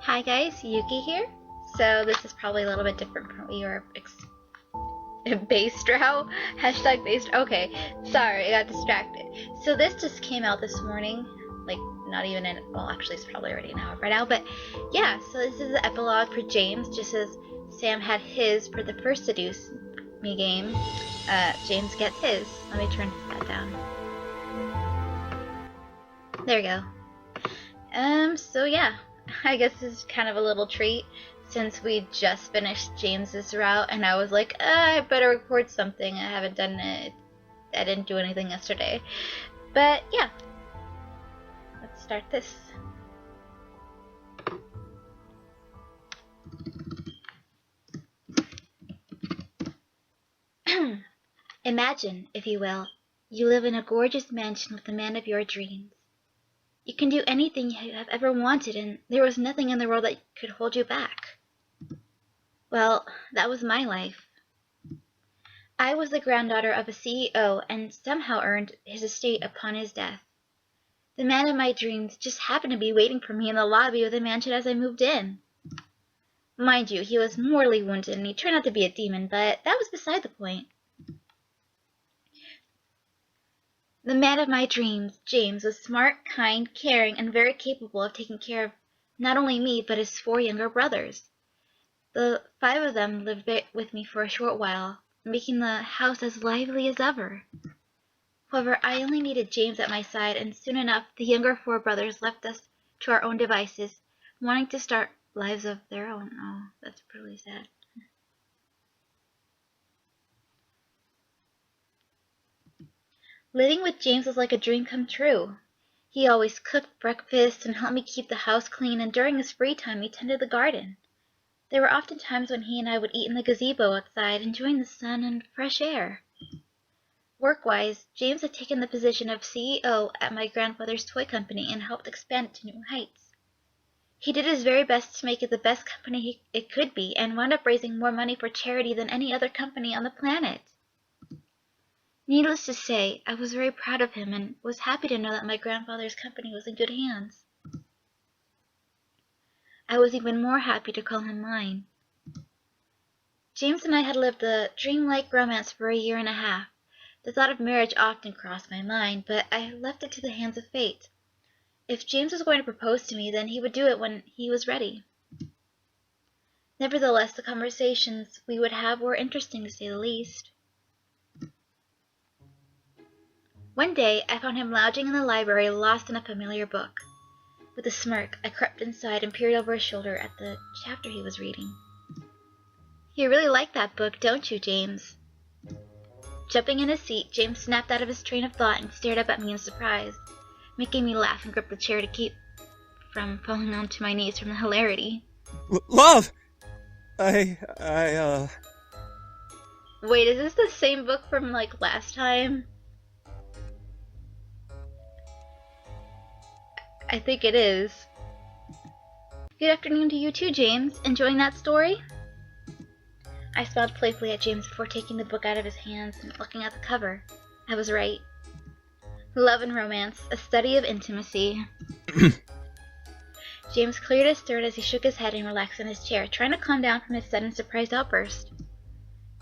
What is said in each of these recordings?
Hi guys, Yuki here. So this is probably a little bit different from what you were based route. Hashtag based. Okay, sorry, I got distracted. So this just came out this morning. Like, not even in, well, actually it's probably already an hour by now, but yeah, so this is the epilogue for James, just as Sam had his for the first Seduce me game. James gets his. Let me turn that down. There we go. So yeah, I guess this is kind of a little treat since we just finished James's route and I was like, I better record something. I haven't done it. I didn't do anything yesterday. But yeah, let's start this. Imagine, if you will, you live in a gorgeous mansion with the man of your dreams. You can do anything you have ever wanted, and there was nothing in the world that could hold you back. Well, that was my life. I was the granddaughter of a CEO and somehow earned his estate upon his death. The man of my dreams just happened to be waiting for me in the lobby of the mansion as I moved in. Mind you, he was mortally wounded and he turned out to be a demon, but that was beside the point. The man of my dreams, James, was smart, kind, caring, and very capable of taking care of not only me, but his 4 younger brothers. The 5 of them lived with me for a short while, making the house as lively as ever. However, I only needed James at my side, and soon enough the younger 4 brothers left us to our own devices, wanting to start lives of their own. Oh, that's really sad. Living with James was like a dream come true. He always cooked breakfast and helped me keep the house clean, and during his free time he tended the garden. There were often times when he and I would eat in the gazebo outside, enjoying the sun and fresh air. Work-wise, James had taken the position of CEO at my grandfather's toy company and helped expand it to new heights. He did his very best to make it the best company it could be, and wound up raising more money for charity than any other company on the planet. Needless to say, I was very proud of him and was happy to know that my grandfather's company was in good hands. I was even more happy to call him mine. James and I had lived a dreamlike romance for a year and a half. The thought of marriage often crossed my mind, but I left it to the hands of fate. If James was going to propose to me, then he would do it when he was ready. Nevertheless, the conversations we would have were interesting to say the least. One day, I found him lounging in the library, lost in a familiar book. With a smirk, I crept inside and peered over his shoulder at the chapter he was reading. You really like that book, don't you, James? Jumping in his seat, James snapped out of his train of thought and stared up at me in surprise, making me laugh and grip the chair to keep from falling onto my knees from the hilarity. Love! Wait, is this the same book from, like, last time? I think it is. Good afternoon to you too, James. Enjoying that story? I smiled playfully at James before taking the book out of his hands and looking at the cover. I was right. Love and Romance, a study of intimacy. James cleared his throat as he shook his head and relaxed in his chair, trying to calm down from his sudden surprised outburst.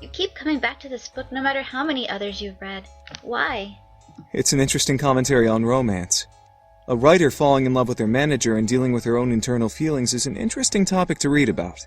You keep coming back to this book no matter how many others you've read. Why? It's an interesting commentary on romance. A writer falling in love with her manager and dealing with her own internal feelings is an interesting topic to read about.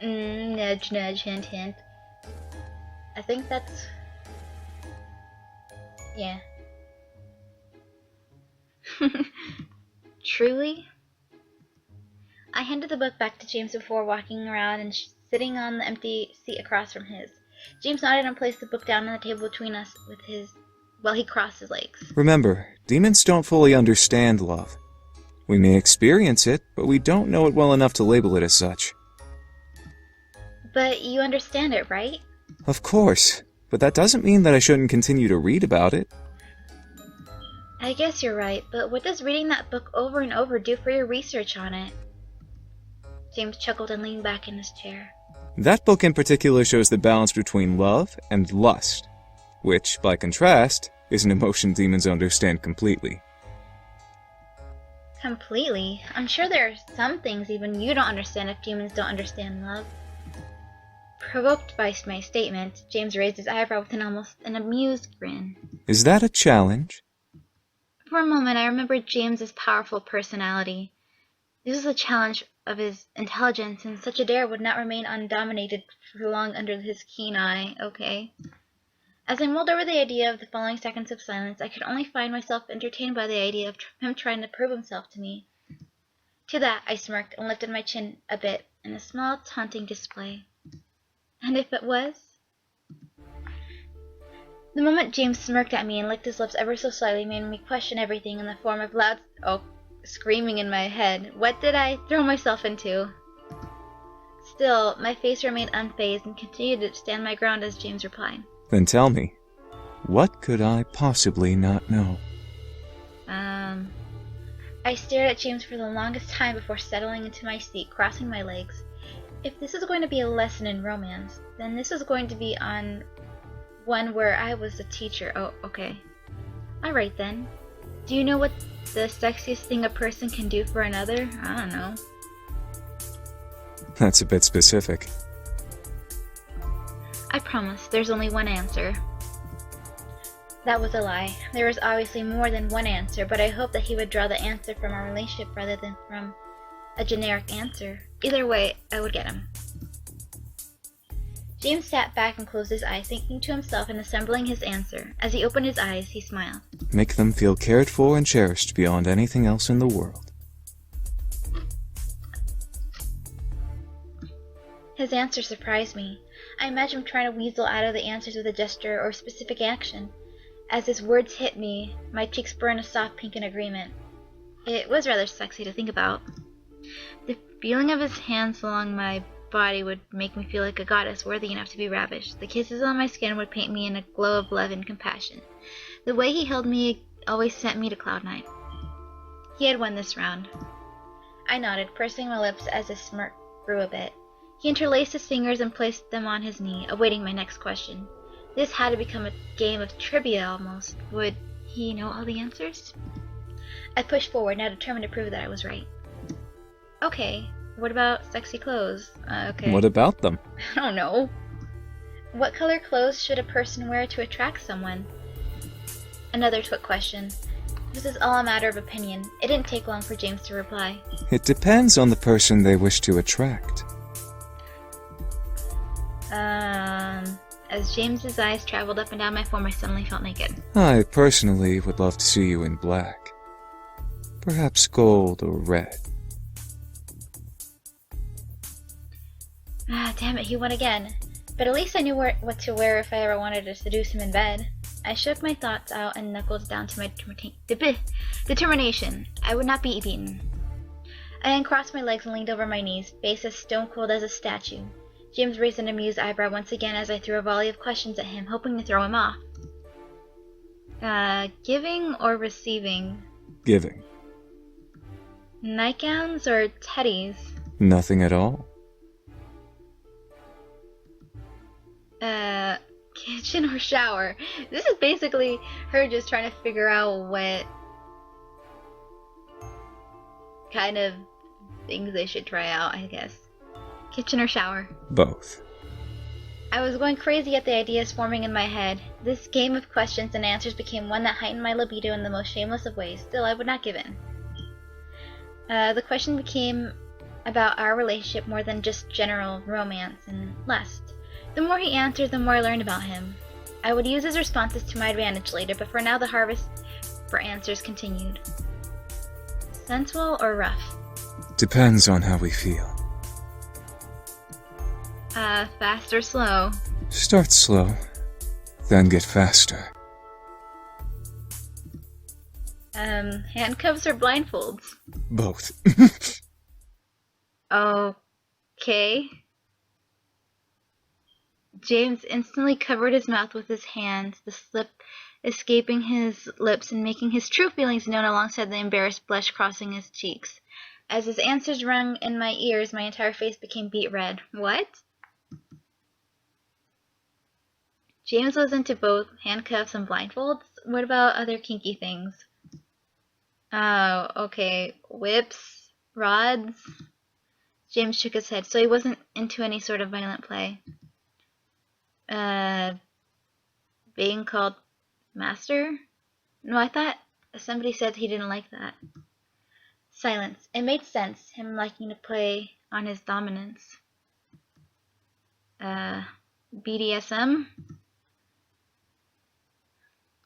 Nudge, nudge, hint, hint. I think that's... yeah. Truly? I handed the book back to James before walking around and sitting on the empty seat across from his. James nodded and placed the book down on the table between us with his... well, he crossed his legs. Remember, demons don't fully understand love. We may experience it, but we don't know it well enough to label it as such. But you understand it, right? Of course, but that doesn't mean that I shouldn't continue to read about it. I guess you're right, but what does reading that book over and over do for your research on it? James chuckled and leaned back in his chair. That book in particular shows the balance between love and lust, which, by contrast, is an emotion demons understand completely. Completely. I'm sure there are some things even you don't understand if humans don't understand love. Provoked by my statement, James raised his eyebrow with an amused grin. Is that a challenge? For a moment, I remembered James's powerful personality. This was a challenge of his intelligence, and such a dare would not remain undominated for long under his keen eye. Okay. As I mulled over the idea of the following seconds of silence, I could only find myself entertained by the idea of him trying to prove himself to me. To that, I smirked and lifted my chin a bit in a small taunting display. And if it was? The moment James smirked at me and licked his lips ever so slightly made me question everything in the form of loud screaming in my head. What did I throw myself into? Still, my face remained unfazed and continued to stand my ground as James replied. Then tell me, what could I possibly not know? I stared at James for the longest time before settling into my seat, crossing my legs. If this is going to be a lesson in romance, then this is going to be on one where I was the teacher. Oh, okay. Alright then. Do you know what the sexiest thing a person can do for another? I don't know. That's a bit specific. I promise, there's only one answer. That was a lie. There was obviously more than one answer, but I hoped that he would draw the answer from our relationship rather than from a generic answer. Either way, I would get him. James sat back and closed his eyes, thinking to himself and assembling his answer. As he opened his eyes, he smiled. Make them feel cared for and cherished beyond anything else in the world. His answer surprised me. I imagined him trying to weasel out of the answers with a gesture or specific action. As his words hit me, my cheeks burned a soft pink in agreement. It was rather sexy to think about. The feeling of his hands along my body would make me feel like a goddess worthy enough to be ravished. The kisses on my skin would paint me in a glow of love and compassion. The way he held me always sent me to cloud nine. He had won this round. I nodded, pursing my lips as his smirk grew a bit. He interlaced his fingers and placed them on his knee, awaiting my next question. This had to become a game of trivia almost. Would he know all the answers? I pushed forward, now determined to prove that I was right. Okay, what about sexy clothes? Okay. What about them? I don't know. What color clothes should a person wear to attract someone? Another twit question. This is all a matter of opinion. It didn't take long for James to reply. It depends on the person they wish to attract. As James's eyes traveled up and down my form, I suddenly felt naked. I personally would love to see you in black. Perhaps gold or red. Ah, damn it, he won again. But at least I knew what to wear if I ever wanted to seduce him in bed. I shook my thoughts out and knuckled down to my determination. I would not be beaten. I uncrossed my legs and leaned over my knees, face as stone cold as a statue. James raised an amused eyebrow once again as I threw a volley of questions at him, hoping to throw him off. Giving or receiving? Giving. Nightgowns or teddies? Nothing at all. Kitchen or shower? This is basically her just trying to figure out what kind of things they should try out, I guess. Kitchen or shower? Both. I was going crazy at the ideas forming in my head. This game of questions and answers became one that heightened my libido in the most shameless of ways. Still, I would not give in. The question became about our relationship more than just general romance and lust. The more he answered, the more I learned about him. I would use his responses to my advantage later, but for now the harvest for answers continued. Sensual or rough? Depends on how we feel. Fast or slow? Start slow, then get faster. Handcuffs or blindfolds? Both. Okay. James instantly covered his mouth with his hands, the slip escaping his lips and making his true feelings known alongside the embarrassed blush crossing his cheeks. As his answers rung in my ears, my entire face became beet red. What? James was into both handcuffs and blindfolds? What about other kinky things? Oh, okay. Whips? Rods? James shook his head, so he wasn't into any sort of violent play. Being called master? No, I thought somebody said he didn't like that. Silence. It made sense, him liking to play on his dominance. BDSM?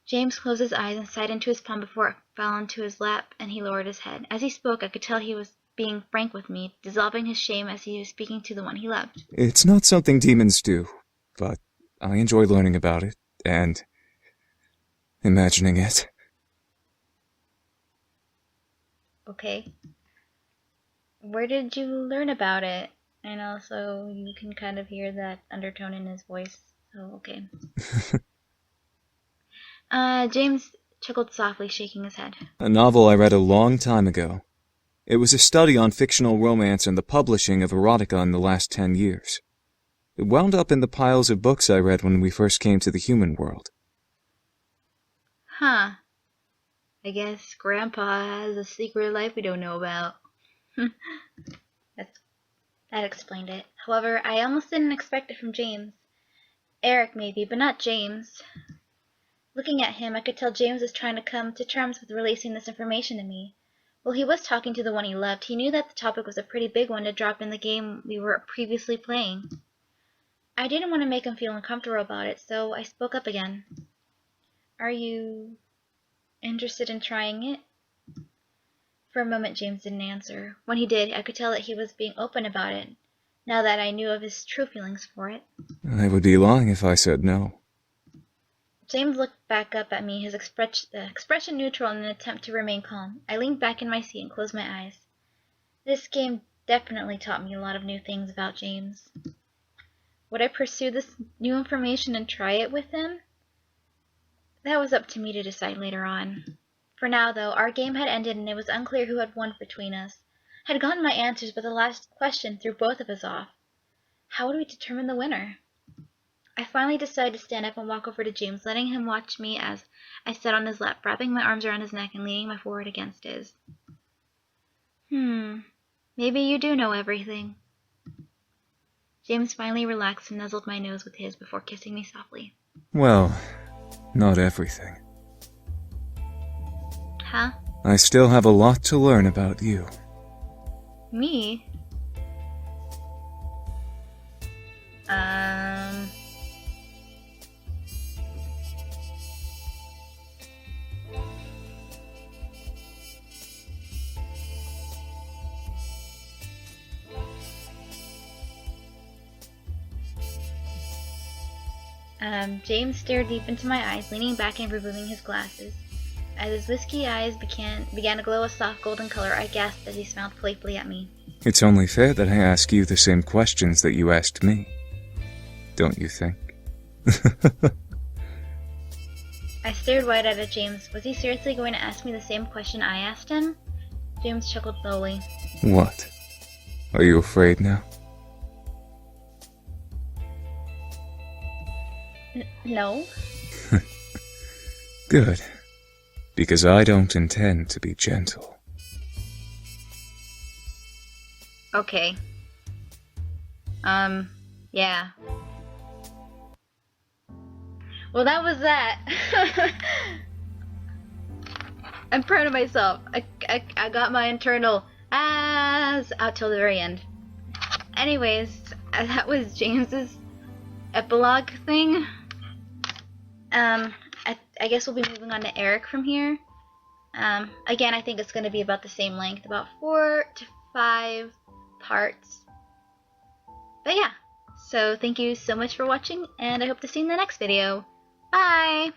James closed his eyes and sighed into his palm before it fell into his lap, and he lowered his head. As he spoke, I could tell he was being frank with me, dissolving his shame as he was speaking to the one he loved. It's not something demons do, but I enjoy learning about it, and imagining it. Okay. Where did you learn about it? And also, you can kind of hear that undertone in his voice, so okay. James chuckled softly, shaking his head. A novel I read a long time ago. It was a study on fictional romance and the publishing of erotica in the last 10 years. It wound up in the piles of books I read when we first came to the human world. Huh. I guess Grandpa has a secret life we don't know about. That explained it. However, I almost didn't expect it from James. Eric maybe, but not James. Looking at him, I could tell James was trying to come to terms with releasing this information to me. While he was talking to the one he loved, he knew that the topic was a pretty big one to drop in the game we were previously playing. I didn't want to make him feel uncomfortable about it, so I spoke up again. Are you interested in trying it? For a moment, James didn't answer. When he did, I could tell that he was being open about it, now that I knew of his true feelings for it. I would be lying if I said no. James looked back up at me, his expression neutral in an attempt to remain calm. I leaned back in my seat and closed my eyes. This game definitely taught me a lot of new things about James. Would I pursue this new information and try it with him? That was up to me to decide later on. For now, though, our game had ended and it was unclear who had won between us. I had gotten my answers, but the last question threw both of us off. How would we determine the winner? I finally decided to stand up and walk over to James, letting him watch me as I sat on his lap, wrapping my arms around his neck and leaning my forehead against his. Maybe you do know everything. James finally relaxed and nuzzled my nose with his before kissing me softly. Well, not everything. Huh? I still have a lot to learn about you. Me? James stared deep into my eyes, leaning back and removing his glasses. As his whiskey eyes began to glow a soft golden color, I gasped as he smiled playfully at me. It's only fair that I ask you the same questions that you asked me. Don't you think? I stared wide-eyed at James. Was he seriously going to ask me the same question I asked him? James chuckled slowly. What? Are you afraid now? No. Good. Because I don't intend to be gentle. Okay. Yeah. Well, that was that. I'm proud of myself. I got my internal ass out till the very end. Anyways, that was James's epilogue thing. I guess we'll be moving on to Eric from here. Again, I think it's going to be about the same length, about 4 to 5 parts. But yeah, so thank you so much for watching, and I hope to see you in the next video. Bye!